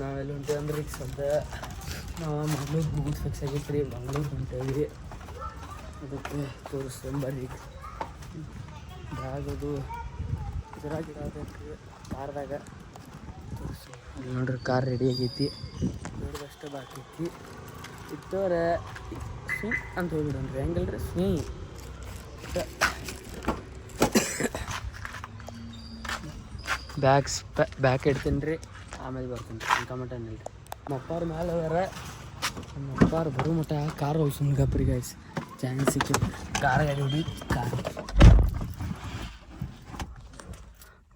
ನಾವೆಲ್ಲ ಹೊಂಟೇವಿ ಅಂದ್ರೆ ಈಗ ಸದ್ಯ ನಾವು ಮಂಗ್ಳೂರು ಹೋಗೋದು ಫಿಕ್ಸ್ ಆಗೈತೆ ರೀ. ಮಂಗ್ಳೂರು ಹೊಂಟೇವಿ, ಅದಕ್ಕೆ ತೋರಿಸ್ಕೊಂಬರ್ರಿ. ಈಗ ಬ್ಯಾಗ್ ಅದು ಇದ್ರಾಗ ಇರೋದೈತಿ ಕಾರ್ದಾಗ ತೋರಿಸಿ. ನೋಡ್ರಿ ಕಾರ್ ರೆಡಿ ಆಗೈತಿ, ನೋಡಿದಷ್ಟು ಬಾಕಿ ಐತಿ. ಇತ್ತವ್ರೆ ಸ್ವೀ ಅಂತ ಹೋಗ್ಬಿಡನ್ರಿ, ಹೆಂಗಲ್ರಿ ಸ್ವೀ ಬ್ಯಾಗ್ ಇಡ್ತೀನಿ ರೀ, ಆಮೇಲೆ ಬರ್ತೀನಿ ರೀ. ಕಮಟನ್ ಇಲ್ರಿ ಮಪ್ಪಾರ ಮ್ಯಾಲೆ ಅದಾರ. ಮಪ್ಪಾರು ಬರೋ ಮಟ್ಟ ಕಾರ್ ಹೊಲ್ಸನ್ ಗಪ್ರಿ ಗೈಸ್. ಚಾನ್ಸ್ ಸಿಕ್ಕಿ ಕಾರ್ ಗಾಡಿ ಹೊಡಿ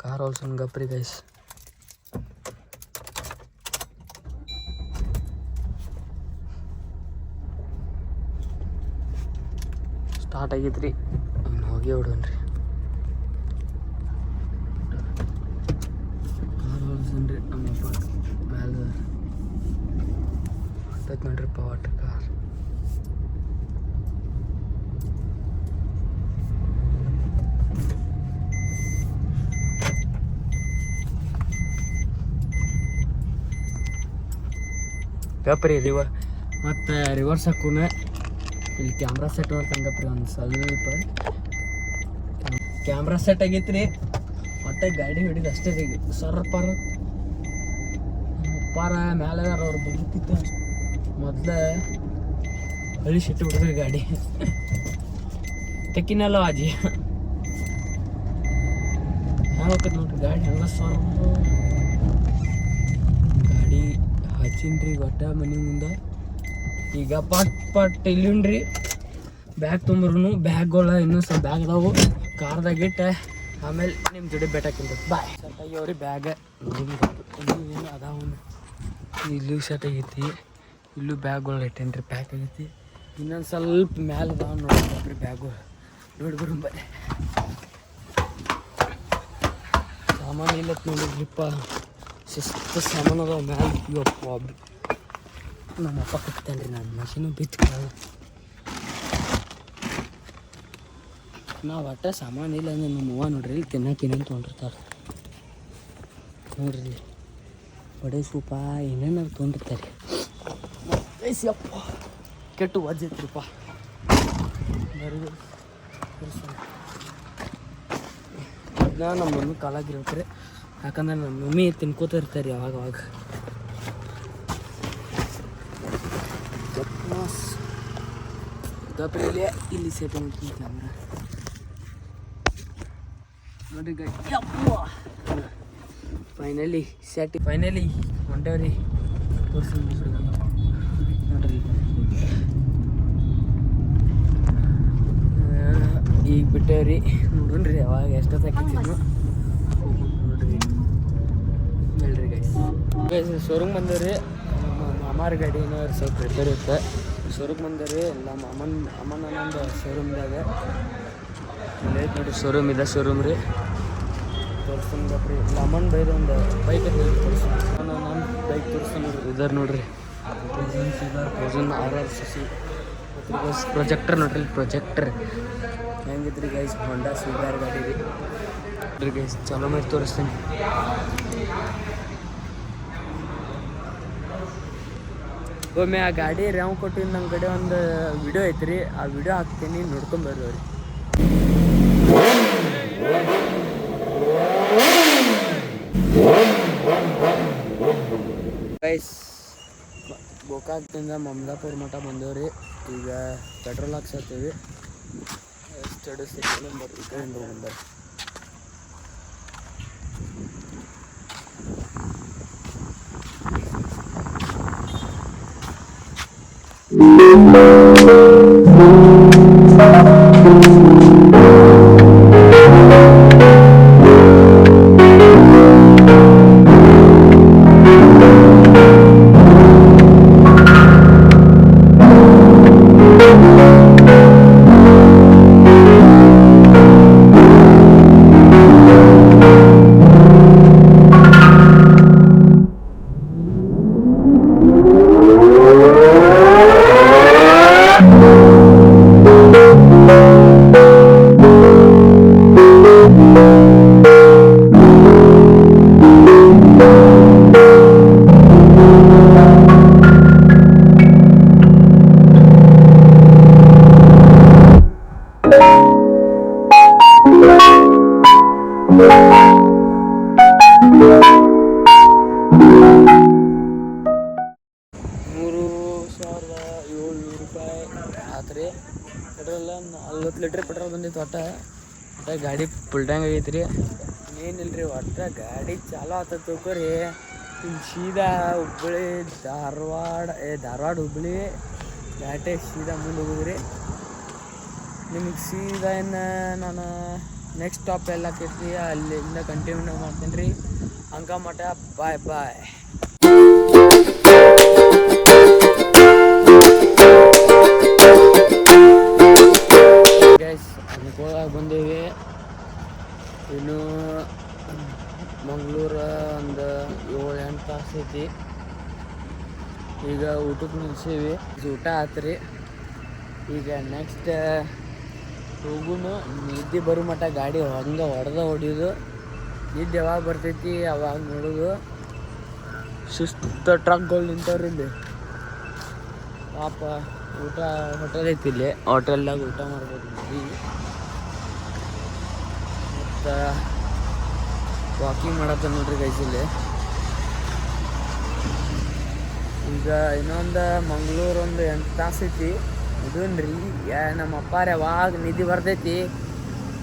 ಕಾರ್ ಹೊಲ್ಸನ್ ಗಪ್ರಿ ಗೈಸ್. ಸ್ಟಾರ್ಟ್ ಆಗೈತ್ರಿ, ಇನ್ನು ಹೋಗಿ ಹೊಡೋನ್ರಿ. ಕಾರ್ ಹೊಲ್ಸನ್ರಿ ನಮ್ಮಪ್ಪ ಮ್ಯಾಲೆ ಹೊಂಟೈತೆ ನೋಡ್ರಿಪ್ಪ ವಾಟರ್ ಕಾರ್. ಗಪ್ರಿ ಮತ್ತು ರಿವರ್ಸ್ ಹಾಕೋಣ. ಇಲ್ಲಿ ಕ್ಯಾಮ್ರಾ ಸೆಟ್ ಮಾಡ್ತಂಗಪ್ರಿ ಒಂದು ಸ್ವಲ್ಪ ಕ್ಯಾಮ್ರಾ ಸೆಟ್ ಆಗೈತ್ರಿ. ಮತ್ತೆ ಗಾಡಿ ಹಿಡಿದು ಅಷ್ಟೇ ರೀ ಸರ್ಪಾರ ಪಾರ ಮ್ಯಾಲೆ ಅವ್ರು ಬದುಕಿತ್ತು ಮೊದಲೇ ಹಳಿ ಸಿಟ್ಟು ಬಿಡಿದ್ರಿ ಗಾಡಿ ತೆಕ್ಕಿನಲ್ಲ ಆಜಿ ಹೋಗ್ತದೆ ನೋಡ್ರಿ ಗಾಡಿ ಹಂಗ ಗಾಡಿ ಹಚ್ಚಿನ್ರಿ ಒಟ್ಟ ಮನೆ ಮುಂದೆ. ಈಗ ಪಟ್ ಇಲ್ಲಿನ್ರಿ ಬ್ಯಾಗ್ ತೊಂಬರು ಬ್ಯಾಗ್ಗಳ ಇನ್ನೂ ಸ್ವಲ್ಪ ಬ್ಯಾಗ್ ಅದಾವು ಕಾರ್ದಾಗಿಟ್ಟು ಆಮೇಲೆ ನಿಮ್ಮ ಜೋಡಿ ಬೆಟ್ಟಾಕಿಂತ ಬಾಯ್. ಸೆಟ್ ಆಗ್ಯಾವ್ರಿ ಬ್ಯಾಗ ಏನು ಅದಾವು. ಇಲ್ಲೂ ಸೆಟ್ ಆಗೈತಿ, ಇಲ್ಲೂ ಬ್ಯಾಗ್ಗಳು ಇಟ್ಟೇನ್ರಿ ಪ್ಯಾಕ್ ಆಗೈತಿ. ಇನ್ನೊಂದು ಸ್ವಲ್ಪ ಮ್ಯಾಲೆ ಅದಾವ ನೋಡ್ರಿ ಬ್ಯಾಗು ನೋಡ್ಬಿಡು ಬರೀ ಸಾಮಾನು ಇಲ್ಲತ್ ನೋಡಿದ್ರಿಪ್ಪ. ಶಿಸ್ತು ಸಾಮಾನು ಅದಾವ ಮ್ಯಾಲೆ. ಇವಪ್ಪ ನಮ್ಮಪ್ಪ ಕಟ್ತೇನೆ ರೀ, ನಾನು ಮಷೀನು ಬಿತ್ತು ನಾವು ಒಟ್ಟ ಸಾಮಾನು ಇಲ್ಲ ಅಂದ್ರೆ ನಮ್ಮ ಅವ್ವ ನೋಡ್ರಿ ಇಲ್ಲಿ ತಿನ್ನಕ್ಕೆ ಏನೇನು ತೊಗೊಂಡಿರ್ತಾರೆ ನೋಡ್ರಿ. ಬಡೆ ಸೂಪ ಏನೇನು ತೊಗೊಂಡಿರ್ತಾರೆ. ಅಪ್ಪ ಕೆಟ್ಟು ವಜ್ಜೈತ್ರಿಪ್ಪ. ಅದನ್ನ ನಮ್ಮ ಮಮ್ಮಿ ಕಾಲಾಗಿರ್ತಾರೆ, ಯಾಕಂದ್ರೆ ನಮ್ಮ ಮಮ್ಮಿ ತಿನ್ಕೋತ ಇರ್ತಾರೆ ಅವಾಗ ಅವಾಗ. ಇಲ್ಲಿ ಸೇಟ್ ಮಾಡ್ತೀನಿ ಕ್ಯಾಮ್ರಾ ನೋಡ್ರಿ ಗೈ. ಫೈನಲಿ ಸೆಟ್ ಫೈನಲಿ ಹೊಂಟೇವ್ರಿ. ತೋರಿಸ್ತೀನಿ ನೋಡ್ರಿ, ಈಗ ಬಿಟ್ಟೇವ್ರಿ. ನೋಡ್ರಿ ಅವಾಗ ಎಷ್ಟೊತ್ತಾಕಿತ್ತು ನೋಡ್ರಿ. ಹೇಳ್ರಿ ಗೈಸ್ ಶೋರೂಮ್ ಬಂದೇವ್ರಿ. ಮಾಮಾರ ಗಾಡಿ ಏನಾದ್ರು ಸ್ವಲ್ಪ ರಿಪೇರ್ ಇರುತ್ತೆ, ಶೋರೂಮ್ ಬಂದೇವ್ರಿ. ನಮ್ಮ ಅಮ್ಮನ ನಂದು ಶೋರೂಮ್ದಾಗ ಐತೆ ನೋಡ್ರಿ. ಶೋರೂಮ್ ಇದೆ, ಶೋರೂಮ್ ರೀ ತೋರಿಸ್ತೀನಿ. ಅಮ್ಮನ ಬೈದು ಒಂದು ಬೈಕ್ ತೋರಿಸ್ತೀನಿ. ನಾನು ಬೈಕ್ ತೋರಿಸ್ತೀನಿ ನೋಡ್ರಿ. ಇದರ್ ನೋಡ್ರಿ RRCC ಪ್ರೊಜೆಕ್ಟರ್ ನೋಡ್ರಿ. ಪ್ರೊಜೆಕ್ಟರ್ ಹೆಂಗಿದ್ರಿ ಗೈಸ್? ಹೊಂಡಾ ಸಿಗಾರ್ ಗಾಡಿ ರೀ ಗೈಸ್. ಚಲೋ ಮಾಡಿ ತೋರಿಸ್ತೀನಿ. ಒಮ್ಮೆ ಆ ಗಾಡಿ ರ್ಯಾವ್ ಕೊಟ್ಟಿದ್ದು ನಮ್ಮ ಕಡೆ ಒಂದು ವಿಡಿಯೋ ಐತ್ರಿ, ಆ ವಿಡಿಯೋ ಹಾಕ್ತೀನಿ, ನೋಡ್ಕೊಂಬರ್ರಿ ಅವ್ರಿ. ಗೈಸ್ ಗೋಕಾಕ್ದಿಂದ ಮಮದಾಪುರ ಮಠ ಬಂದೇವ್ರಿ. ಈಗ ಪೆಟ್ರೋಲ್ ಹಾಕ್ಸತ್ತೀವಿ. ಸ್ಟಡಿ ಸಿಕ್ಕಿಲ್ಲ ಬರ್ರಿ, ಈ ಕಡೆಯಿಂದ ಬಂದ ರೂಪಾಯಿ ಆತು ರೀ. ಪೆಟ್ರೋಲ್ 40 ಲೀಟ್ರ್ ಪೆಟ್ರೋಲ್ ಬಂದಿತ್ತು. ಒಟ್ಟು ಗಾಡಿ ಫುಲ್ ಟ್ಯಾಂಕ್ ಆಗೈತೆ ರೀ. ಏನಿಲ್ಲ ರೀ, ಒಟ್ಟು ಗಾಡಿ ಚಾಲು ಆತ ತಿಳ್ಕೊರಿ. ಸೀದಾ ಹುಬ್ಬಳ್ಳಿ ಧಾರವಾಡ ಹುಬ್ಬಳ್ಳಿ ಘಾಟೆ ಸೀದಾ ಮುಂದೆ ಹೋಗುದ್ರಿ. ನಿಮಗೆ ಸೀದಾ ಇನ್ನು ನಾನು ನೆಕ್ಸ್ಟ್ ಸ್ಟಾಪ್ ಎಲ್ಲ ಕೇಳ್ತೀವಿ, ಅಲ್ಲಿಂದ ಕಂಟಿನ್ಯೂ ಮಾಡ್ತೀನಿ ರೀ. ಅಂಕಮಠ. ಬಾಯ್ ಬಾಯ್. ಗೈಸ್ ಅನ್ಕೋಳಾಗ ಬಂದೀವಿ. ಇನ್ನು ಮಂಗಳೂರು ಒಂದು 7-8 ತಾಸು ಐತಿ. ಈಗ ಊಟಕ್ಕೆ ನಿಲ್ಸೀವಿ. ಊಟ ಆತ್ರಿ. ಈಗ ನೆಕ್ಸ್ಟ್ ಹೋಗುನು. ನಿದ್ದೆ ಬರೋ ಮಟ್ಟ ಗಾಡಿ ಹಂಗೆ ಹೊಡೆಯೋದು. ನಿದ್ದೆ ಯಾವಾಗ ಬರ್ತೈತಿ ಅವಾಗ ನೋಡೋದು. ಸುಸ್ತು ಟ್ರಕ್ಗಳು ನಿಂತವ್ರಿ ಇಲ್ಲಿ. ಪಾಪ ಊಟ ಹೋಟೆಲ್ ಐತಿ ಇಲ್ಲಿ. ಹೋಟೆಲ್ದಾಗ ಊಟ ಮಾಡ್ಬೋದು ನೋಡಿ. ಮತ್ತು ವಾಕಿಂಗ್ ಮಾಡತ್ತ ನೋಡ್ರಿ ಗೈಸ್ ಇಲ್ಲಿ. ಈಗ ಇನ್ನೊಂದು ಮಂಗಳೂರು ಒಂದು 8 ತಾಸು ಐತಿ. ಇದನ್ರಿ ನಮ್ಮ ಅಪ್ಪಾರ ಯಾವಾಗ ನಿದ್ದೆ ಬರ್ತೈತಿ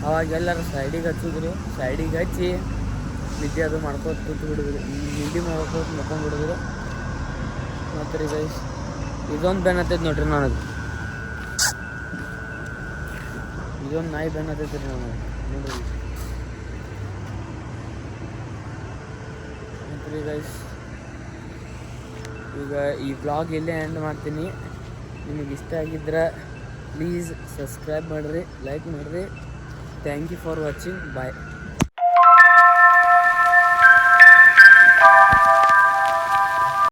ಅವಾಗೆಲ್ಲರೂ ಸೈಡಿಗೆ ಹಚ್ಚಿದ್ರಿ. ಸೈಡಿಗೆ ಹಚ್ಚಿ ನಿದ್ದೆ ಅದು ಮಾಡ್ಕೋತ ಕೂತು ಬಿಡಿದ್ರಿ. ನಿದ್ದೆ ಮಾಡ್ಕೋತ ಮಕ್ಕೊಂಡ್ಬಿಡಿದ್ರು. ಮತ್ತು ರೀ ಗೈಸ್ ಇದೊಂದು ಬೆನ್ ಹತ್ತೈತಿ ನೋಡ್ರಿ ನನಗೆ. ಇದೊಂದು ನಾಯಿ ಬೆನ್ ಹತ್ತೈತಿ ರೀ ನನಗೆ ನೋಡ್ರಿ. ಮತ್ತು ರೀ ಗೈಸ್ ಈಗ ಈ ವ್ಲಾಗ್ ಇಲ್ಲೇ ಎಂಡ್ ಮಾಡ್ತೀನಿ. ನಿಮಗೆ ಇಷ್ಟ ಆಗಿದ್ರೆ ಪ್ಲೀಸ್ ಸಬ್ಸ್ಕ್ರೈಬ್ ಮಾಡಿರಿ, ಲೈಕ್ ಮಾಡಿರಿ. Thank you for watching. Bye.